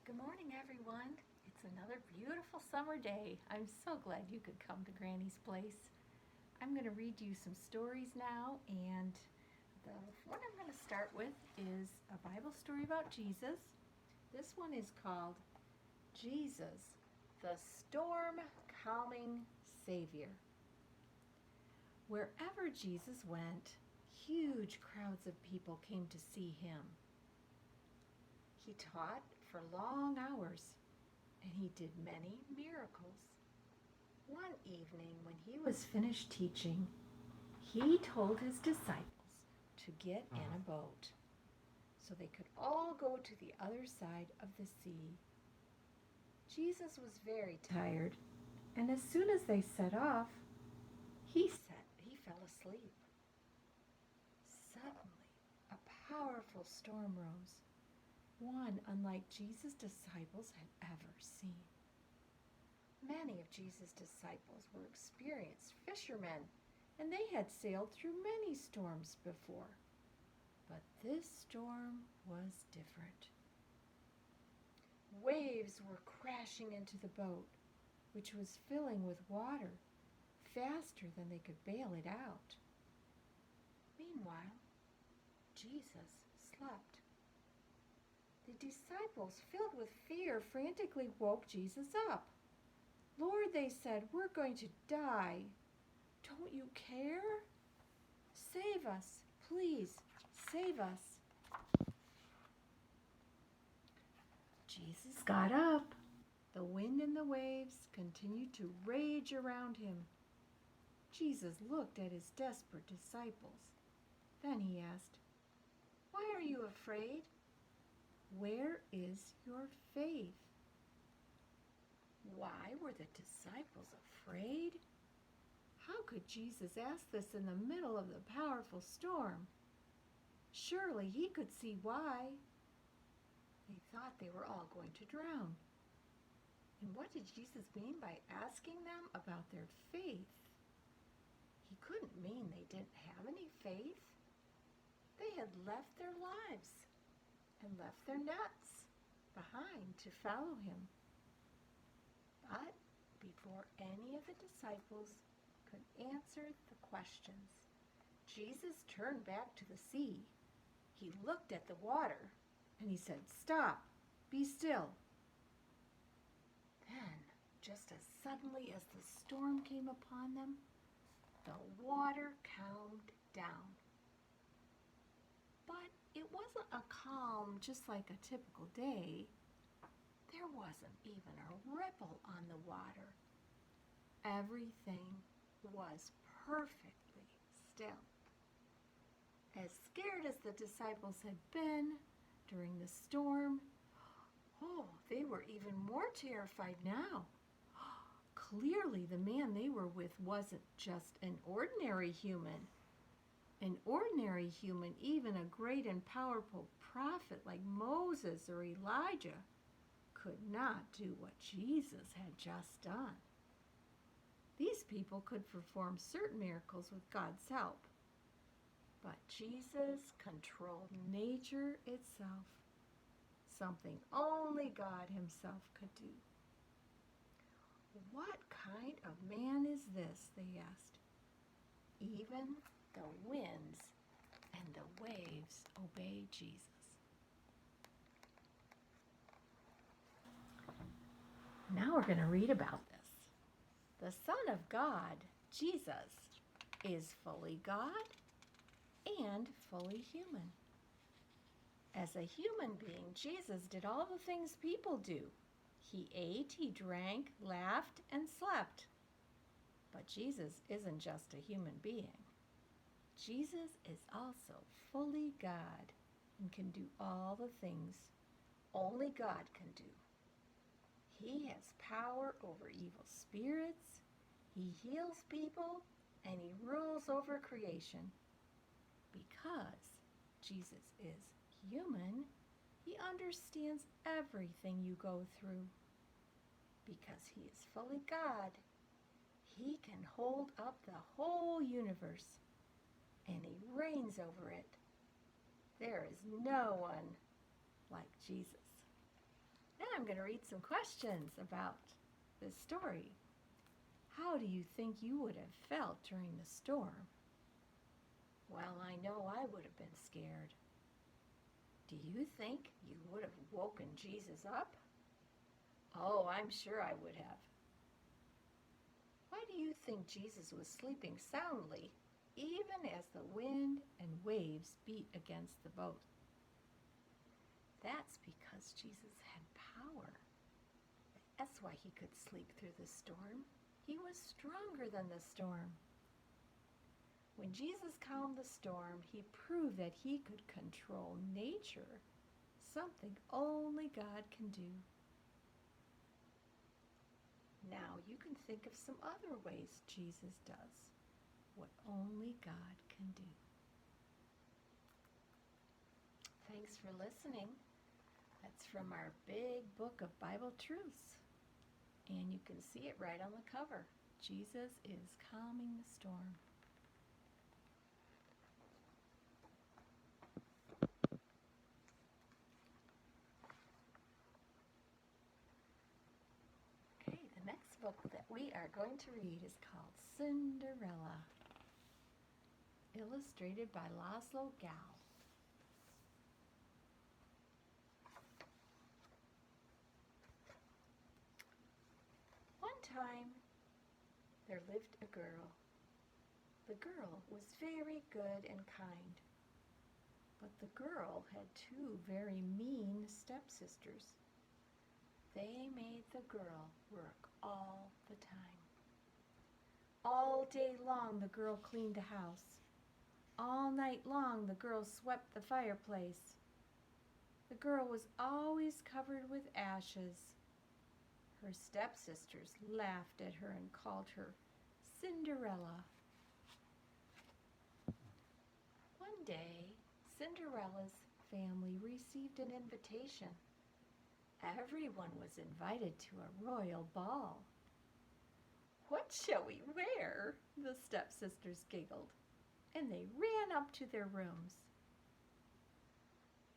Good morning, everyone. It's another beautiful summer day. I'm so glad you could come to Granny's place. I'm going to read you some stories now, and the one I'm going to start with is a Bible story about Jesus. This one is called Jesus, the Storm Calming Savior. Wherever Jesus went, huge crowds of people came to see him. He taught for long hours, and he did many miracles. One evening, when he was finished teaching, he told his disciples to get in a boat so they could all go to the other side of the sea. Jesus was very tired, and as soon as they set off, he fell asleep. Suddenly, a powerful storm rose, one unlike Jesus' disciples had ever seen. Many of Jesus' disciples were experienced fishermen, and they had sailed through many storms before. But this storm was different. Waves were crashing into the boat, which was filling with water faster than they could bail it out. Meanwhile, Jesus slept. The disciples, filled with fear, frantically woke Jesus up. "Lord," they said, "we're going to die. Don't you care? Save us, please, save us." Jesus got up. The wind and the waves continued to rage around him. Jesus looked at his desperate disciples. Then he asked, "Why are you afraid? Where is your faith?" Why were the disciples afraid? How could Jesus ask this in the middle of the powerful storm? Surely he could see why. They thought they were all going to drown. And what did Jesus mean by asking them about their faith? He couldn't mean they didn't have any faith. They had left their lives and left their nets behind to follow him. But before any of the disciples could answer the questions, Jesus turned back to the sea. He looked at the water and he said, "Stop, be still." Then, just as suddenly as the storm came upon them, the water calmed down. But it wasn't a calm just like a typical day. There wasn't even a ripple on the water. Everything was perfectly still. As scared as the disciples had been during the storm, they were even more terrified now. Clearly, the man they were with wasn't just an ordinary human. An ordinary human, even a great and powerful prophet like Moses or Elijah, could not do what Jesus had just done. These people could perform certain miracles with God's help, but Jesus controlled nature itself, something only God himself could do. "What kind of man is this?" they asked. "Even the winds and the waves obey Jesus." Now we're going to read about this. The Son of God, Jesus, is fully God and fully human. As a human being, Jesus did all the things people do. He ate, he drank, laughed, and slept. But Jesus isn't just a human being. Jesus is also fully God and can do all the things only God can do. He has power over evil spirits, he heals people, and he rules over creation. Because Jesus is human, he understands everything you go through. Because he is fully God, he can hold up the whole universe, and he reigns over it. There is no one like Jesus. I'm going to read some questions about this story. How do you think you would have felt during the storm? Well, I know I would have been scared. Do you think you would have woken Jesus up? Oh, I'm sure I would have. Why do you think Jesus was sleeping soundly, even as the wind and waves beat against the boat? That's because Jesus had power. That's why he could sleep through the storm. He was stronger than the storm. When Jesus calmed the storm, he proved that he could control nature, something only God can do. Now you can think of some other ways Jesus does what only God can do. Thanks for listening. That's from our big book of Bible truths. And you can see it right on the cover. Jesus is calming the storm. Okay, the next book that we are going to read is called Cinderella, illustrated by Laszlo Gal. One time, there lived a girl. The girl was very good and kind, but the girl had two very mean stepsisters. They made the girl work all the time. All day long the girl cleaned the house. All night long the girl swept the fireplace. The girl was always covered with ashes. Her stepsisters laughed at her and called her Cinderella. One day, Cinderella's family received an invitation. Everyone was invited to a royal ball. "What shall we wear?" the stepsisters giggled, and they ran up to their rooms.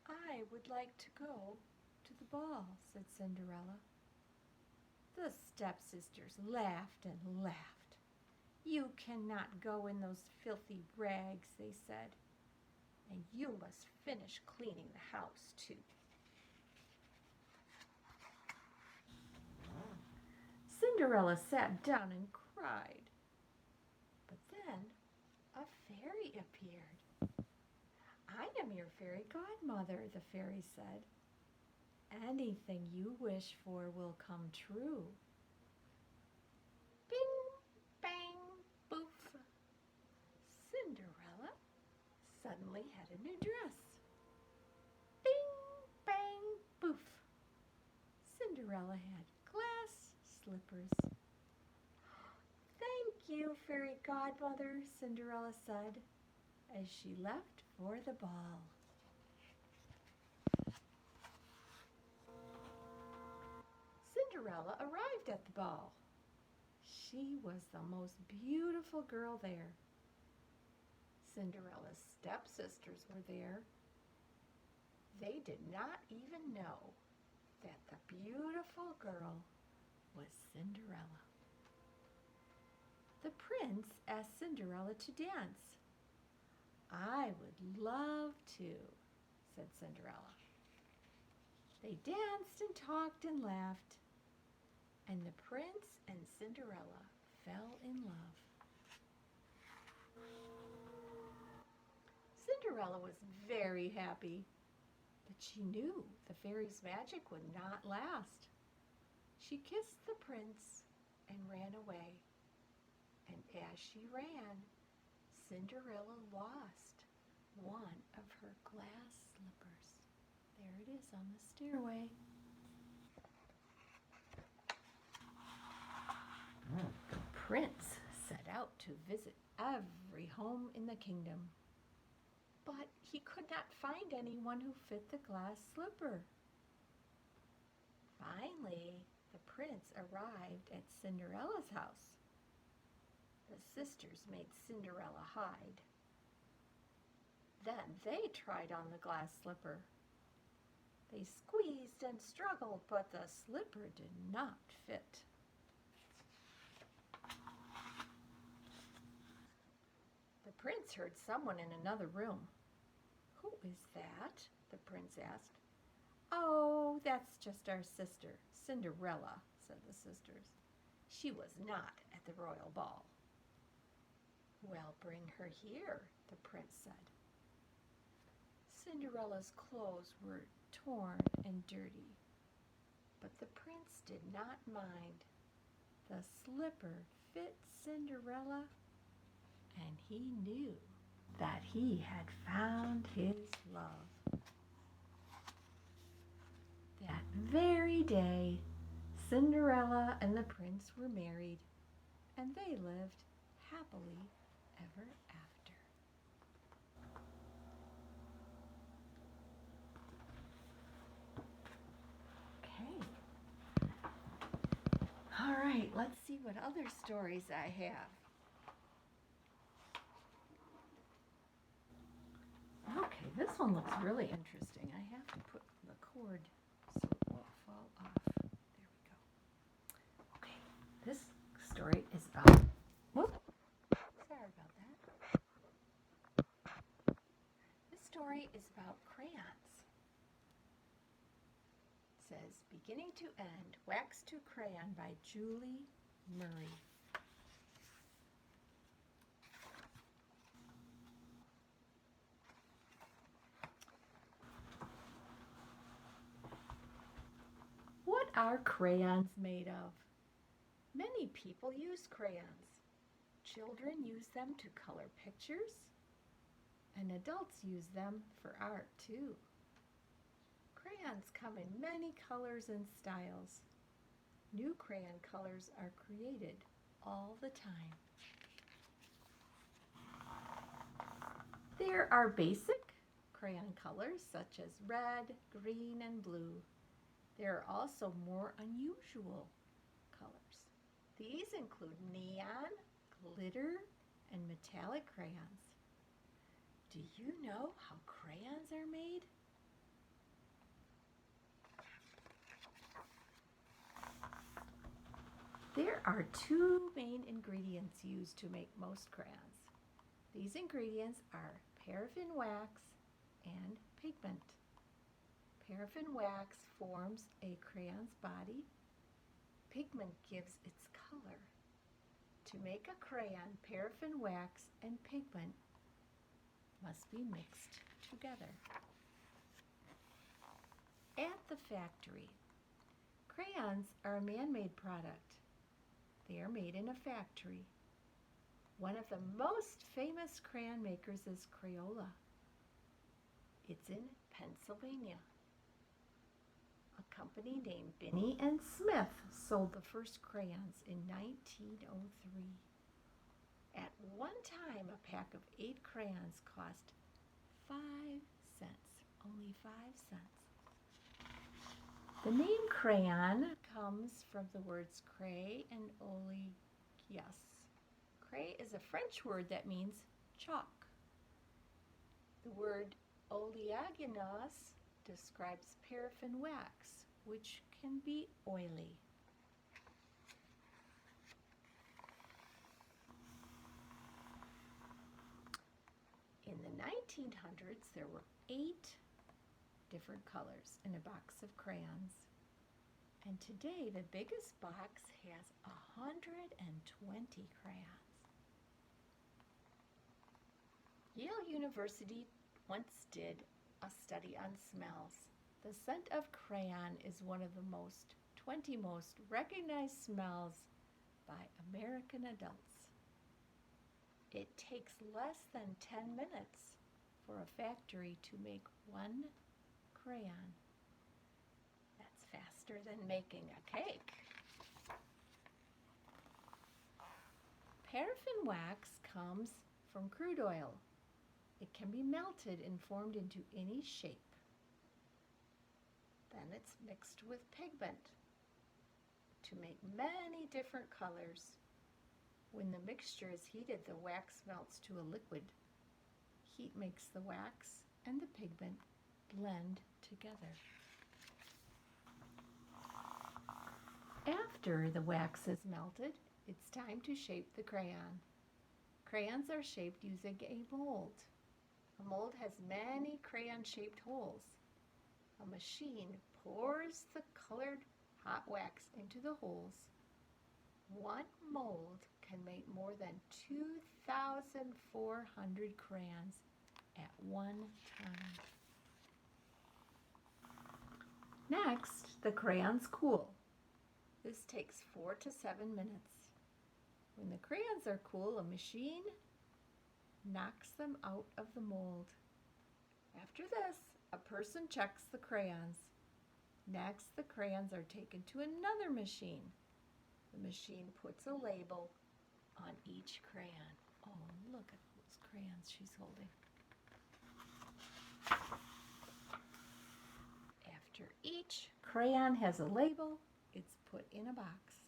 "I would like to go to the ball," said Cinderella. The stepsisters laughed and laughed. "You cannot go in those filthy rags," they said, "and you must finish cleaning the house too." Cinderella sat down and cried. But then a fairy appeared. "I am your fairy godmother," the fairy said. "Anything you wish for will come true." Bing, bang, boof. Cinderella suddenly had a new dress. Bing, bang, boof. Cinderella had glass slippers. "Thank you, fairy godmother," Cinderella said as she left for the ball. Cinderella arrived at the ball. She was the most beautiful girl there. Cinderella's stepsisters were there. They did not even know that the beautiful girl was Cinderella. The prince asked Cinderella to dance. "I would love to," said Cinderella. They danced and talked and laughed, and the prince and Cinderella fell in love. Cinderella was very happy, but she knew the fairy's magic would not last. She kissed the prince and ran away. And as she ran, Cinderella lost one of her glass slippers. There it is on the stairway. The prince set out to visit every home in the kingdom, but he could not find anyone who fit the glass slipper. Finally, the prince arrived at Cinderella's house. The sisters made Cinderella hide. Then they tried on the glass slipper. They squeezed and struggled, but the slipper did not fit. The prince heard someone in another room. "Who is that?" the prince asked. "Oh, that's just our sister, Cinderella," said the sisters. "She was not at the royal ball." "Well, bring her here," the prince said. Cinderella's clothes were torn and dirty, but the prince did not mind. The slipper fit Cinderella, and he knew that he had found his love. That very day, Cinderella and the prince were married, and they lived happily ever after. Okay. All right, let's see what other stories I have. Okay, this one looks really interesting. I have to put the cord so it won't fall off. There we go. Okay, this story is about, sorry about that. This story is about crayons. It says, Beginning to End, Wax to Crayon by Julie Murray. What are crayons made of? Many people use crayons. Children use them to color pictures, and adults use them for art too. Crayons come in many colors and styles. New crayon colors are created all the time. There are basic crayon colors such as red, green, and blue. There are also more unusual colors. These include neon, glitter, and metallic crayons. Do you know how crayons are made? There are two main ingredients used to make most crayons. These ingredients are paraffin wax and pigment. Paraffin wax forms a crayon's body. Pigment gives its color. To make a crayon, paraffin wax and pigment must be mixed together. At the factory, crayons are a man-made product. They are made in a factory. One of the most famous crayon makers is Crayola. It's in Pennsylvania. A company named Binney and Smith sold the first crayons in 1903. At one time, a pack of 8 crayons cost 5 cents, only 5 cents. The name crayon comes from the words cray and oleaginous. Cray is a French word that means chalk. The word oleaginous describes paraffin wax, which can be oily. In the 1900s, there were 8 different colors in a box of crayons. And today, the biggest box has 120 crayons. Yale University once did a study on smells. The scent of crayon is one of the 20 most recognized smells by American adults. It takes less than 10 minutes for a factory to make one crayon. That's faster than making a cake. Paraffin wax comes from crude oil. It can be melted and formed into any shape. Then it's mixed with pigment to make many different colors. When the mixture is heated, the wax melts to a liquid. Heat makes the wax and the pigment blend together. After the wax is melted, it's time to shape the crayon. Crayons are shaped using a mold. A mold has many crayon-shaped holes. A machine pours the colored hot wax into the holes. One mold can make more than 2,400 crayons at one time. Next, the crayons cool. This takes 4 to 7 minutes. When the crayons are cool, a machine knocks them out of the mold. After this, a person checks the crayons. Next, the crayons are taken to another machine. The machine puts a label on each crayon. Oh, look at those crayons she's holding. After each crayon has a label, it's put in a box.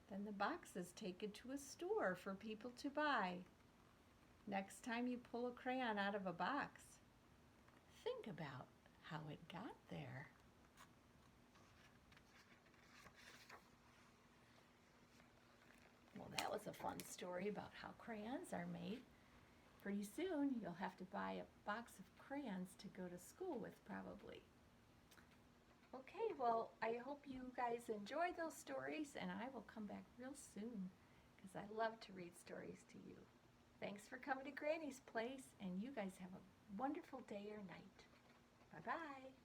Then the box is taken to a store for people to buy. Next time you pull a crayon out of a box, think about how it got there. Well, that was a fun story about how crayons are made. Pretty soon you'll have to buy a box of crayons to go to school with, probably. Okay, well, I hope you guys enjoy those stories, and I will come back real soon because I love to read stories to you. Thanks for coming to Granny's Place, and you guys have a wonderful day or night. Bye-bye.